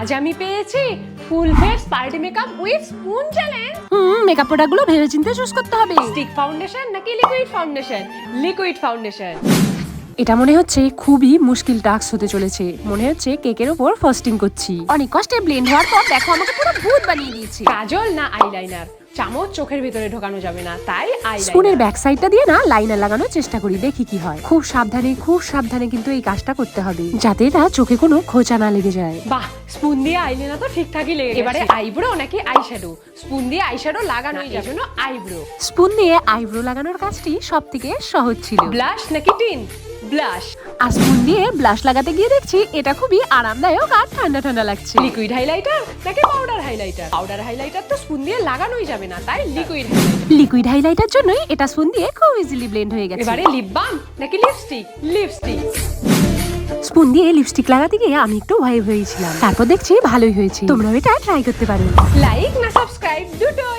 আজ আমি পেয়েছি full face party makeup with spoon challenge. Makeup প্রোডাক্টগুলো ভেবেচিন্তে চুজ করতে হবে। স্টিক ফাউন্ডেশন নাকি লিকুইড ফাউন্ডেশন? Liquid foundation. এটা মনে হচ্ছে খুবই মুশকিল টাস্ক হতে চলেছে। মনে হচ্ছে কেকের উপর ফাস্টিং করছি। অনেক কষ্টে ব্লেন্ড হওয়ার পর দেখো আমাকে পুরো ভূত বানিয়ে দিয়েছে। কাজল না আইলাইনার? চামচ চোখের ভিতরে ঢোকানো যাবে না, তাই স্পুনের আইলাইনার। ব্যাক সাইডটা দিয়ে না লাইনার লাগানোর চেষ্টা করি, দেখি কি হয়। খুব সাবধানে কিন্তু এই কাজটা করতে হবে, যাতে এটা চোখে কোনো খোঁচা না লেগে যায়। বাহ, স্পুন দিয়ে আইলাইনার তো ঠিকঠাকই লেগে গেছে। এবারে আইব্রো নাকি আইশ্যাডো? স্পুন দিয়ে আইশ্যাডো লাগানোই যাবে, জন্য আইব্রো। স্পুন দিয়ে আইব্রো লাগানোর কাজটি সবথেকে সহজ ছিল। ব্লাশ নাকি টিন? ব্লাশ। আর স্পুন দিয়ে ব্লাশ লাগাতে গিয়ে দেখছি এটা খুবই আরামদায়ক আর ঠান্ডা ঠান্ডা লাগছে। লিকুইড হাইলাইটার নাকি পাউডার হাইলাইটার? পাউডার হাইলাইটার তো স্পুন দিয়ে লাগানোই যাবে না, তাই লিকুইড হাইলাইটার। লিকুইড হাইলাইটার জন্যই এটা স্পুন দিয়ে খুব ইজিলি ব্লেন্ড হয়ে গেছে। এবারে লিপ বাম নাকি লিপস্টিক? লিপস্টিক। স্পুন দিয়ে লিপস্টিক লাগাতে গিয়ে আমি একটু ভয়ে হয়েছিলাম, তারপর দেখছি ভালোই হয়েছে। তোমরাও এটা ট্রাই করতে পারো। লাইক না সাবস্ক্রাইব দুটোই।